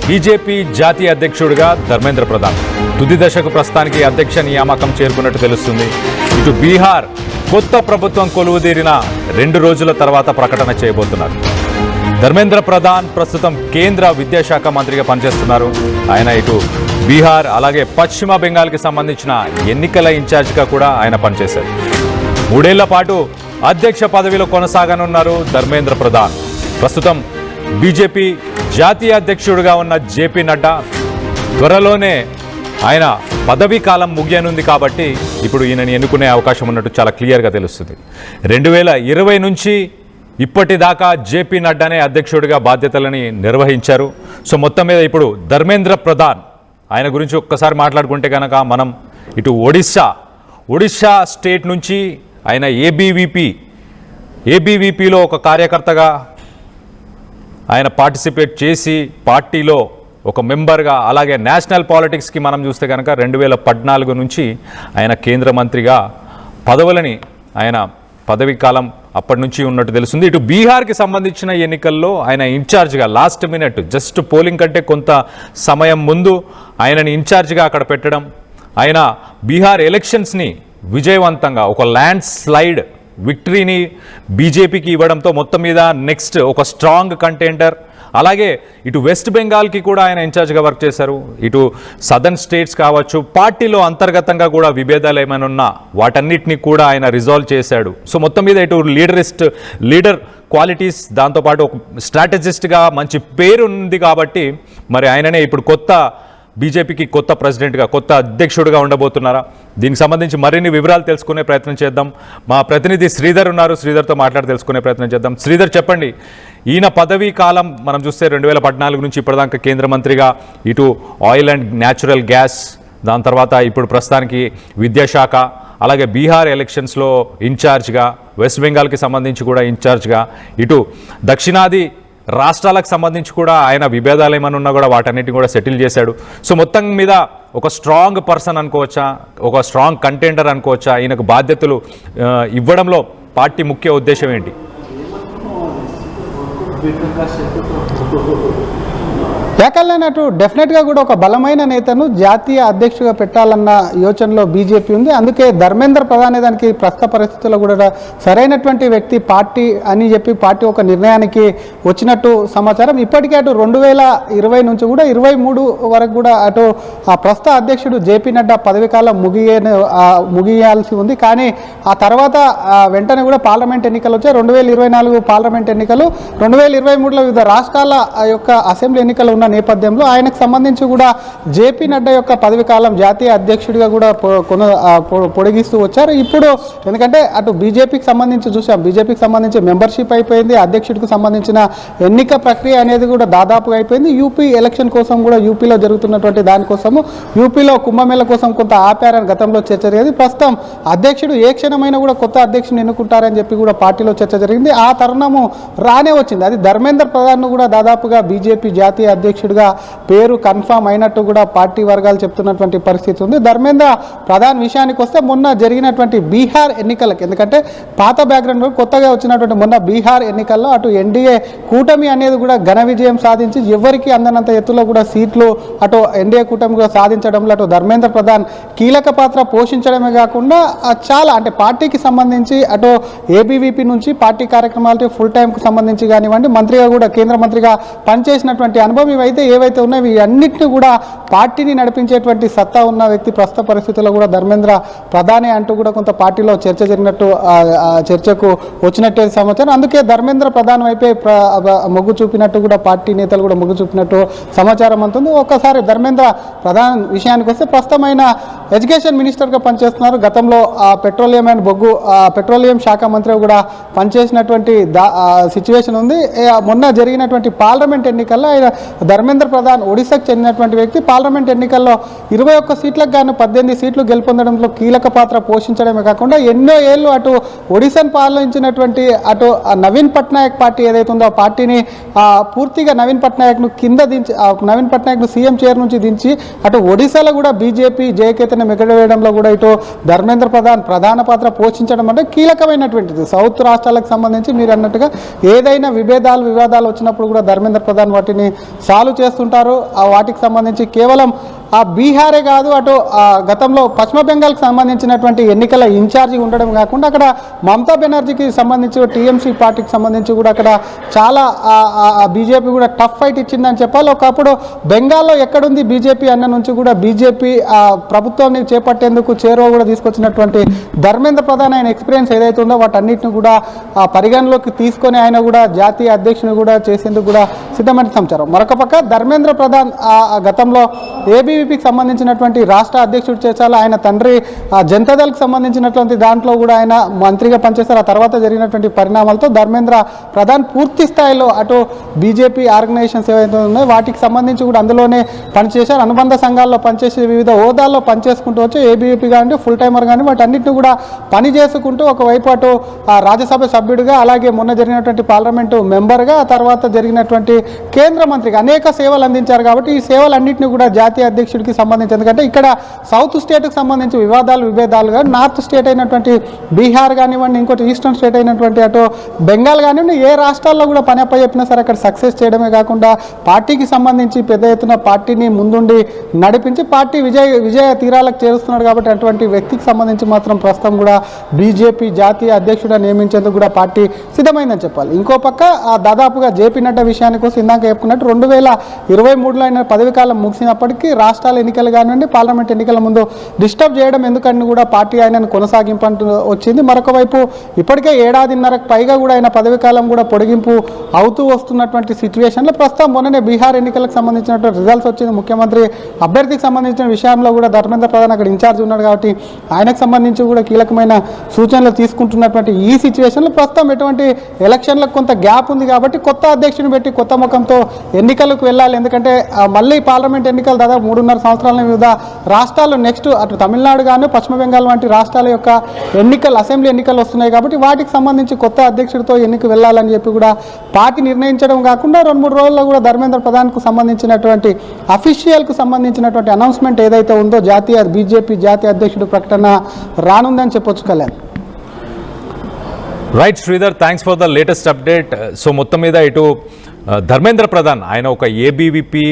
BJP జాతీయ అధ్యక్షుడిగా ధర్మేంద్ర ప్రధాన్ తుది దశకు ప్రస్తుతానికి అధ్యక్ష నియామకం చేరుకున్నట్టు తెలుస్తుంది. ఇటు బీహార్ కొత్త ప్రభుత్వం కొలువుదీరిన 2 రోజుల తర్వాత ప్రకటన చేయబోతున్నారు. ధర్మేంద్ర ప్రధాన్ ప్రస్తుతం కేంద్ర విద్యాశాఖ మంత్రిగా పనిచేస్తున్నారు. ఆయన ఇటు బీహార్ అలాగే పశ్చిమ బెంగాల్కి సంబంధించిన ఎన్నికల ఇన్ఛార్జిగా కూడా ఆయన పనిచేశారు. 3 ఏళ్ల పాటు అధ్యక్ష పదవిలో కొనసాగనున్నారు ధర్మేంద్ర ప్రధాన్. ప్రస్తుతం బీజేపీ జాతీయ అధ్యక్షుడిగా ఉన్న జేపీ నడ్డా త్వరలోనే ఆయన పదవీ కాలం ముగియనుంది కాబట్టి ఇప్పుడు ఈయనని ఎన్నుకునే అవకాశం ఉన్నట్టు చాలా క్లియర్గా తెలుస్తుంది. 2020 నుంచి ఇప్పటిదాకా జేపీ నడ్డానే అధ్యక్షుడిగా బాధ్యతలని నిర్వహించారు. సో మొత్తం మీద ఇప్పుడు ధర్మేంద్ర ప్రధాన్ ఆయన గురించి ఒక్కసారి మాట్లాడుకుంటే కనుక మనం ఇటు ఒడిశా స్టేట్ నుంచి ఆయన ఏబీవీపీలో ఒక కార్యకర్తగా ఆయన పార్టిసిపేట్ చేసి పార్టీలో ఒక మెంబర్గా అలాగే నేషనల్ పాలిటిక్స్కి మనం చూస్తే కనుక 2014 నుంచి ఆయన కేంద్ర మంత్రిగా పదవులని ఆయన పదవీ కాలం అప్పటి నుంచి ఉన్నట్టు తెలుస్తుంది. ఇటు బీహార్కి సంబంధించిన ఎన్నికల్లో ఆయన ఇన్ఛార్జ్గా లాస్ట్ మినిట్ జస్ట్ పోలింగ్ కంటే కొంత సమయం ముందు ఆయనని ఇన్ఛార్జ్గా అక్కడ పెట్టడం, ఆయన బీహార్ ఎలక్షన్స్ని విజయవంతంగా ఒక ల్యాండ్ స్లైడ్ విక్టరీని బీజేపీకి ఇవ్వడంతో మొత్తం మీద నెక్స్ట్ ఒక స్ట్రాంగ్ కంటెండర్. అలాగే ఇటు వెస్ట్ బెంగాల్కి కూడా ఆయన ఇన్ఛార్జ్గా వర్క్ చేశారు. ఇటు సదర్న్ స్టేట్స్ కావచ్చు, పార్టీలో అంతర్గతంగా కూడా విభేదాలు ఏమైనా ఉన్నా వాటన్నిటిని కూడా ఆయన రిజాల్వ్ చేశాడు. సో మొత్తం మీద ఇటు లీడర్ క్వాలిటీస్, దాంతోపాటు ఒక స్ట్రాటజిస్ట్గా మంచి పేరు ఉంది కాబట్టి మరి ఆయననే ఇప్పుడు బీజేపీకి కొత్త ప్రెసిడెంట్గా కొత్త అధ్యక్షుడిగా ఉండబోతున్నారా? దీనికి సంబంధించి మరిన్ని వివరాలు తెలుసుకునే ప్రయత్నం చేద్దాం. మా ప్రతినిధి శ్రీధర్ ఉన్నారు, శ్రీధర్తో మాట్లాడి తెలుసుకునే ప్రయత్నం చేద్దాం. శ్రీధర్, చెప్పండి, ఈయన పదవీ కాలం మనం చూస్తే 2014 నుంచి ఇప్పటిదాకా కేంద్ర మంత్రిగా ఇటు ఆయిల్ అండ్ న్యాచురల్ గ్యాస్, దాని తర్వాత ఇప్పుడు ప్రస్తుతానికి విద్యాశాఖ, అలాగే బీహార్ ఎలక్షన్స్లో ఇన్ఛార్జ్గా, వెస్ట్ బెంగాల్కి సంబంధించి కూడా ఇన్ఛార్జ్గా, ఇటు దక్షిణాది రాష్ట్రాలకు సంబంధించి కూడా ఆయన విభేదాలు ఏమైనా ఉన్నా కూడా వాటన్నిటిని కూడా సెటిల్ చేశాడు. సో మొత్తం మీద ఒక స్ట్రాంగ్ పర్సన్ అనుకోవచ్చా, ఒక స్ట్రాంగ్ కంటెండర్ అనుకోవచ్చా? ఈయనకు బాధ్యతలు ఇవ్వడంలో పార్టీ ముఖ్య ఉద్దేశం ఏంటి? ఏకల్లైనట్టు డెఫినెట్గా కూడా ఒక బలమైన నేతను జాతీయ అధ్యక్షుడిగా పెట్టాలన్న యోచనలో బీజేపీ ఉంది. అందుకే ధర్మేంద్ర ప్రధాన్ దానికి ప్రస్తుత పరిస్థితుల్లో కూడా సరైనటువంటి వ్యక్తి పార్టీ అని చెప్పి పార్టీ ఒక నిర్ణయానికి వచ్చినట్టు సమాచారం. ఇప్పటికే అటు 2020 నుంచి కూడా 23 వరకు కూడా అటు ఆ ప్రస్తుత అధ్యక్షుడు జేపీ నడ్డా పదవి కాలం ముగియాల్సి ఉంది. కానీ ఆ తర్వాత వెంటనే కూడా పార్లమెంట్ ఎన్నికలు వచ్చాయి. 2024 పార్లమెంట్ ఎన్నికలు, 2023లో వివిధ రాష్ట్రాల యొక్క అసెంబ్లీ ఎన్నికలు ఉన్న నేపథ్యంలో ఆయనకు సంబంధించి కూడా జేపీ నడ్డా యొక్క పదవి కాలం జాతీయ అధ్యక్షుడిగా కూడా పొడిగిస్తూ వచ్చారు. ఇప్పుడు ఎందుకంటే అటు బీజేపీకి సంబంధించి చూసాం, బీజేపీకి సంబంధించి మెంబర్షిప్ అయిపోయింది, అధ్యక్షుడికి సంబంధించిన ఎన్నిక ప్రక్రియ అనేది కూడా దాదాపుగా అయిపోయింది. యూపీ ఎలక్షన్ కోసం కూడా యూపీలో జరుగుతున్నటువంటి దానికోసము యూపీలో కుంభమేళ కోసం కొంత ఆపారని గతంలో చర్చ జరిగేది. ప్రస్తుతం అధ్యక్షుడు ఏ క్షణమైనా కూడా కొత్త అధ్యక్షుడిని ఎన్నుకుంటారని చెప్పి కూడా పార్టీలో చర్చ జరిగింది. ఆ తరుణము రానే వచ్చింది. అది ధర్మేంద్ర ప్రధాన్ కూడా దాదాపుగా బీజేపీ జాతీయ అధ్యక్షుడిగా పేరు కన్ఫామ్ అయినట్టు కూడా పార్టీ వర్గాలు చెప్తున్నటువంటి పరిస్థితి ఉంది. ధర్మేంద్ర ప్రధాన్ విషయానికి వస్తే మొన్న జరిగినటువంటి బీహార్ ఎన్నికలకి, ఎందుకంటే పాత బ్యాక్గ్రౌండ్ కొత్తగా వచ్చినటువంటి మొన్న బీహార్ ఎన్నికల్లో అటు ఎన్డీఏ కూటమి అనేది కూడా ఘన విజయం సాధించి ఎవరికి అందనంత ఎత్తులో కూడా సీట్లు అటు ఎన్డీఏ కూటమి కూడా సాధించడంలో అటు ధర్మేంద్ర ప్రధాన్ కీలక పాత్ర పోషించడమే కాకుండా చాలా అంటే పార్టీకి సంబంధించి అటు ఏబీవీపీ నుంచి పార్టీ కార్యక్రమాలకి ఫుల్ టైంకి సంబంధించి కానివ్వండి, మంత్రిగా కూడా కేంద్ర మంత్రిగా పనిచేసినటువంటి అనుభవం ఏవైతే ఉన్నాయో ఇవన్నిటిని కూడా పార్టీని నడిపించేటువంటి సత్తా ఉన్న వ్యక్తి ప్రస్తుత పరిస్థితుల్లో కూడా ధర్మేంద్ర ప్రధానే అంటూ కూడా కొంత పార్టీలో చర్చకు వచ్చినట్టు సమాచారం. అందుకే ధర్మేంద్ర ప్రధాన్ వైపే మొగ్గు చూపినట్టు కూడా పార్టీ నేతలు కూడా మొగ్గు చూపినట్టు సమాచారం అంటుంది. ఒక్కసారి ధర్మేంద్ర ప్రధాన్ విషయానికి వస్తే ప్రస్తుతమైన ఎడ్యుకేషన్ మినిస్టర్గా పనిచేస్తున్నారు. గతంలో పెట్రోలియం శాఖ మంత్రి కూడా పనిచేసినటువంటి సిచ్యువేషన్ ఉంది. మొన్న జరిగినటువంటి పార్లమెంట్ ఎన్నికల్లో ఆయన ధర్మేంద్ర ప్రధాన్ ఒడిశాకు చెందినటువంటి వ్యక్తి. పార్లమెంట్ ఎన్నికల్లో 21 సీట్లకు గాను 18 సీట్లు గెలుపొందడంలో కీలక పాత్ర పోషించడమే కాకుండా ఎన్నో ఏళ్ళు అటు ఒడిశాను పాలించినటువంటి అటు నవీన్ పట్నాయక్ పార్టీ ఏదైతే ఉందో ఆ పార్టీని పూర్తిగా నవీన్ పట్నాయక్ను సీఎం చైర్ నుంచి దించి అటు ఒడిశాలో కూడా బీజేపీ జయకేతనం చైతన్యం ఎగరవేయడంలో కూడా ఇటు ధర్మేంద్ర ప్రధాన్ ప్రధాన పాత్ర పోషించడం అంటే కీలకమైనటువంటిది. సౌత్ రాష్ట్రాలకు సంబంధించి మీరు అన్నట్టుగా ఏదైనా వివాదాలు వచ్చినప్పుడు కూడా ధర్మేంద్ర ప్రధాన్ వాటిని సాల్వ్ చేస్తుంటారు. వాటికి సంబంధించి కేవలం ఆ బీహారే కాదు, అటు గతంలో పశ్చిమ బెంగాల్కి సంబంధించినటువంటి ఎన్నికల ఇన్ఛార్జి ఉండడం కాకుండా అక్కడ మమతా బెనర్జీకి సంబంధించి టీఎంసీ పార్టీకి సంబంధించి కూడా అక్కడ చాలా బీజేపీ కూడా టఫ్ ఫైట్ ఇచ్చిందని చెప్పాలి. ఒకప్పుడు బెంగాల్లో ఎక్కడుంది బీజేపీ అన్న నుంచి కూడా బీజేపీ ప్రభుత్వాన్ని చేపట్టేందుకు చేరువ కూడా తీసుకొచ్చినటువంటి ధర్మేంద్ర ప్రధాన్ ఆయన ఎక్స్పీరియన్స్ ఏదైతే ఉందో వాటన్నిటిని కూడా పరిగణలోకి తీసుకొని ఆయన కూడా జాతీయ అధ్యక్షుని కూడా చేసేందుకు కూడా సిద్ధమైన సమాచారం. మరొక పక్క ధర్మేంద్ర ప్రధాన్ గతంలో ఏబీవీపీకి సంబంధించినటువంటి రాష్ట్ర అధ్యక్షుడు చేశారు. ఆయన తండ్రి జనతాదళ్కి సంబంధించినటువంటి దాంట్లో కూడా ఆయన మంత్రిగా పనిచేశారు. ఆ తర్వాత జరిగినటువంటి పరిణామాలతో ధర్మేంద్ర ప్రధాన్ పూర్తి స్థాయిలో అటు బీజేపీ ఆర్గనైజేషన్స్ ఏవైతే ఉన్నాయో వాటికి సంబంధించి కూడా అందులోనే పనిచేశారు. అనుబంధ సంఘాల్లో పనిచేసే వివిధ హోదాల్లో పనిచేసుకుంటూ వచ్చి ఏబీవీపీ కానీ ఫుల్ టైమర్ కానీ వాటన్నిటిని కూడా పని చేసుకుంటూ ఒకవైపు అటు రాజ్యసభ సభ్యుడిగా, అలాగే మొన్న జరిగినటువంటి పార్లమెంటు మెంబర్గా, ఆ తర్వాత జరిగినటువంటి కేంద్ర మంత్రిగా అనేక సేవలు అందించారు. కాబట్టి ఈ సేవలన్నింటినీ కూడా జాతీయ అధ్యక్షుడికి సంబంధించి, ఎందుకంటే ఇక్కడ సౌత్ స్టేట్కి సంబంధించి విభేదాలుగా నార్త్ స్టేట్ అయినటువంటి బీహార్ కానివ్వండి, ఇంకోటి ఈస్టర్న్ స్టేట్ అయినటువంటి అటు బెంగాల్ కానివ్వండి, ఏ రాష్ట్రాల్లో కూడా పని అప్పచెప్పినా సరే అక్కడ సక్సెస్ చేయడమే కాకుండా పార్టీకి సంబంధించి పెద్ద ఎత్తున పార్టీని ముందుండి నడిపించి పార్టీ విజయ తీరాలకు చేరుస్తున్నాడు. కాబట్టి అటువంటి వ్యక్తికి సంబంధించి మాత్రం ప్రస్తుతం కూడా బీజేపీ జాతీయ అధ్యక్షుడు నియమించేందుకు కూడా పార్టీ సిద్ధమైందని చెప్పాలి. ఇంకో పక్క దాదాపుగా జేపీ నడ్డా విషయానికి వస్తే ఇందాక చెప్పుకున్నట్టు 2023లో ఆయన పదవి కాలం ముగిసినప్పటికీ రాష్ట్రాల ఎన్నికలు కానివ్వండి, పార్లమెంట్ ఎన్నికల ముందు డిస్టర్బ్ చేయడం ఎందుకని కూడా పార్టీ ఆయనను కొనసాగింపంటూ వచ్చింది. మరొక వైపు ఇప్పటికే 1.5 ఏళ్లకు పైగా కూడా ఆయన పదవి కాలం కూడా పొడిగింపు అవుతూ వస్తున్నటువంటి సిచ్యువేషన్లో ప్రస్తుతం మొన్ననే బీహార్ ఎన్నికలకు సంబంధించినటువంటి రిజల్ట్స్ వచ్చింది. ముఖ్యమంత్రి అభ్యర్థికి సంబంధించిన విషయంలో కూడా ధర్మేంద్ర ప్రధాన్ అక్కడ ఇన్ఛార్జ్ ఉన్నాడు. కాబట్టి ఆయనకు సంబంధించి కూడా కీలకమైన సూచనలు తీసుకుంటున్నటువంటి ఈ సిచ్యువేషన్లో ప్రస్తుతం ఎటువంటి ఎలక్షన్లకు కొంత గ్యాప్ ఉంది. కాబట్టి కొత్త అధ్యక్షుని పెట్టి కొత్త ముఖంతో ఎన్నికలకు వెళ్ళాలి. ఎందుకంటే మళ్ళీ పార్లమెంట్ ఎన్నికలు దాదాపు 3.5 సంవత్సరాల వివిధ రాష్ట్రాల్లో నెక్స్ట్ అటు తమిళనాడు కానీ పశ్చిమ బెంగాల్ వంటి రాష్ట్రాల యొక్క అసెంబ్లీ ఎన్నికలు వస్తున్నాయి. కాబట్టి వాటికి సంబంధించి కొత్త అధ్యక్షుడితో ఎన్నిక వెళ్ళాలని చెప్పి కూడా పార్టీ నిర్ణయించడం కాకుండా 2-3 రోజుల్లో కూడా ధర్మేంద్ర ప్రధాన్కు సంబంధించినటువంటి అఫీషియల్కు సంబంధించినటువంటి అనౌన్స్మెంట్ ఏదైతే ఉందో బీజేపీ జాతీయ అధ్యక్షుడు ప్రకటన రానుందని చెప్పొచ్చు. Kalyan. Right Sridhar, thanks for the latest update. So మొత్తం మీద ఇటు ధర్మేంద్ర ప్రధాన్ ఆయన ఒక ఏబీవీపీ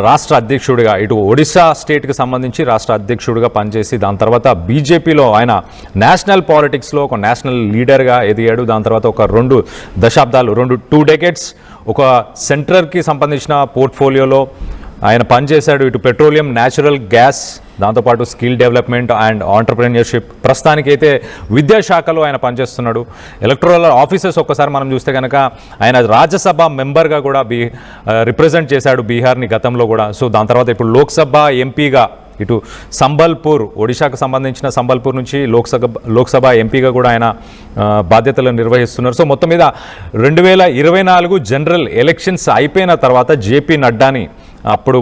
రాష్ట్ర అధ్యక్షుడిగా, ఇటు ఒడిశా స్టేట్కి సంబంధించి రాష్ట్ర అధ్యక్షుడిగా పనిచేసి దాని తర్వాత బీజేపీలో ఆయన నేషనల్ పాలిటిక్స్లో ఒక నేషనల్ లీడర్గా ఎదిగాడు. దాని తర్వాత ఒక 2 దశాబ్దాలు 2 డెకేడ్స్ ఒక సెంటర్కి సంబంధించిన పోర్ట్ఫోలియోలో ఆయన పనిచేశాడు. ఇటు పెట్రోలియం, న్యాచురల్ గ్యాస్, దాంతోపాటు స్కిల్ డెవలప్మెంట్ అండ్ ఆంటర్ప్రెన్యూర్షిప్. ప్రస్తుతానికైతే విద్యాశాఖలో ఆయన పనిచేస్తున్నాడు. ఎలక్టోరల్ ఆఫీసర్స్ ఒక్కసారి మనం చూస్తే కనుక ఆయన రాజ్యసభ మెంబర్గా కూడా రిప్రజెంట్ చేశాడు బీహార్ని గతంలో కూడా. సో దాని తర్వాత ఇప్పుడు లోక్సభ ఎంపీగా ఇటు సంబల్పూర్, ఒడిశాకు సంబంధించిన సంబల్పూర్ నుంచి లోక్సభ ఎంపీగా కూడా ఆయన బాధ్యతలు నిర్వహిస్తున్నారు. సో మొత్తం మీద 2024 జనరల్ ఎలక్షన్స్ అయిపోయిన తర్వాత జేపీ నడ్డాని అప్పుడు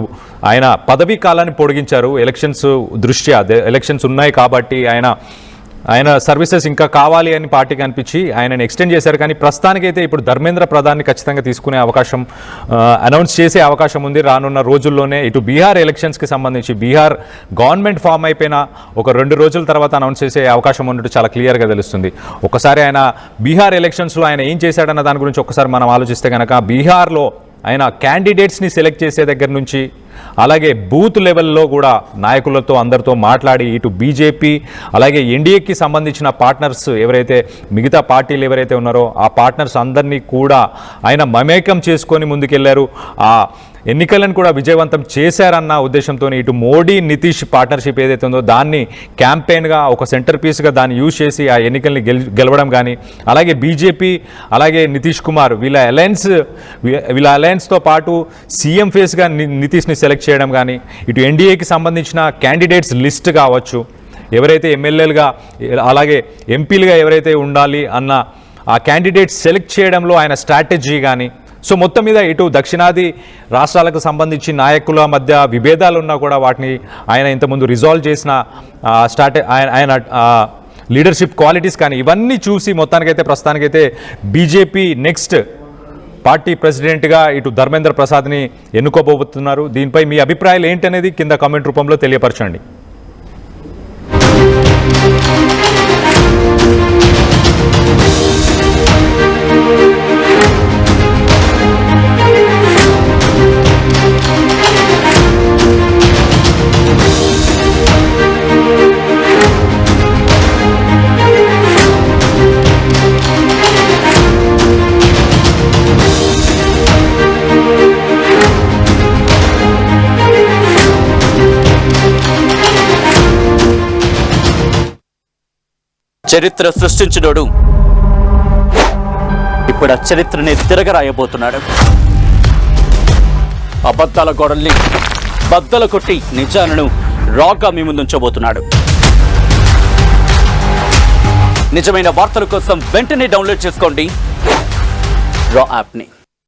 ఆయన పదవీ కాలాన్ని పొడిగించారు. ఎలక్షన్స్ దృష్ట్యా ఎలక్షన్స్ ఉన్నాయి కాబట్టి ఆయన సర్వీసెస్ ఇంకా కావాలి అని పార్టీకి అనిపించి ఆయనను ఎక్స్టెండ్ చేశారు. కానీ ప్రస్తుతానికైతే ఇప్పుడు ధర్మేంద్ర ప్రధాన్ని ఖచ్చితంగా తీసుకునే అవకాశం, అనౌన్స్ చేసే అవకాశం ఉంది రానున్న రోజుల్లోనే. ఇటు బీహార్ ఎలక్షన్స్కి సంబంధించి బీహార్ గవర్నమెంట్ ఫామ్ అయిపోయిన ఒక 2 రోజుల తర్వాత అనౌన్స్ చేసే అవకాశం ఉన్నట్టు చాలా క్లియర్గా తెలుస్తుంది. ఒకసారి ఆయన బీహార్ ఎలక్షన్స్లో ఆయన ఏం చేశాడన్న దాని గురించి ఒకసారి మనం ఆలోచిస్తే కనుక బీహార్లో ఆయన క్యాండిడేట్స్ని సెలెక్ట్ చేసే దగ్గర నుంచి అలాగే బూత్ లెవెల్లో కూడా నాయకులతో అందరితో మాట్లాడి ఇటు బీజేపీ అలాగే ఎన్డీఏకి సంబంధించిన పార్ట్నర్స్ ఎవరైతే మిగతా పార్టీలు ఎవరైతే ఉన్నారో ఆ పార్ట్నర్స్ అందరినీ కూడా ఆయన మమేకం చేసుకొని ముందుకెళ్లారు. ఆ ఎన్నికలను కూడా విజయవంతం చేశారన్న ఉద్దేశంతో ఇటు మోడీ నితీష్ పార్ట్నర్షిప్ ఏదైతే ఉందో దాన్ని క్యాంపెయిన్గా ఒక సెంటర్ పీస్గా దాన్ని యూజ్ చేసి ఆ ఎన్నికల్ని గెలవడం కానీ, అలాగే బీజేపీ అలాగే నితీష్ కుమార్ వీళ్ళ అలయన్స్తో పాటు సీఎం ఫేస్గా నితీష్ని సెలెక్ట్ చేయడం కానీ, ఇటు ఎన్డీఏకి సంబంధించిన క్యాండిడేట్స్ లిస్ట్ కావచ్చు, ఎవరైతే ఎమ్మెల్యేలుగా అలాగే ఎంపీలుగా ఎవరైతే ఉండాలి అన్న ఆ క్యాండిడేట్స్ సెలెక్ట్ చేయడంలో ఆయన స్ట్రాటజీ కానీ. సో మొత్తం మీద ఇటు దక్షిణాది రాష్ట్రాలకు సంబంధించి నాయకుల మధ్య విభేదాలు ఉన్నా కూడా వాటిని ఆయన ఇంతకుముందు రిజాల్వ్ చేసిన ఆయన లీడర్షిప్ క్వాలిటీస్ కానీ ఇవన్నీ చూసి మొత్తానికైతే ప్రస్తుతానికైతే బీజేపీ నెక్స్ట్ పార్టీ ప్రెసిడెంట్గా ఇటు ధర్మేంద్ర ప్రసాద్ని ఎన్నుకోబోతున్నారు. దీనిపై మీ అభిప్రాయాలు ఏంటనేది కింద కామెంట్ రూపంలో తెలియపరచండి. చరిత్ర సృష్టించినోడు ఇప్పుడు ఆ చరిత్రని తిరగరాయబోతున్నాడు. అబద్ధాల గోడల్ని బద్దలు కొట్టి నిజాలను రాగా మీ ముందుంచబోతున్నాడు. నిజమైన వార్తల కోసం వెంటనే డౌన్లోడ్ చేసుకోండి రా యాప్ని.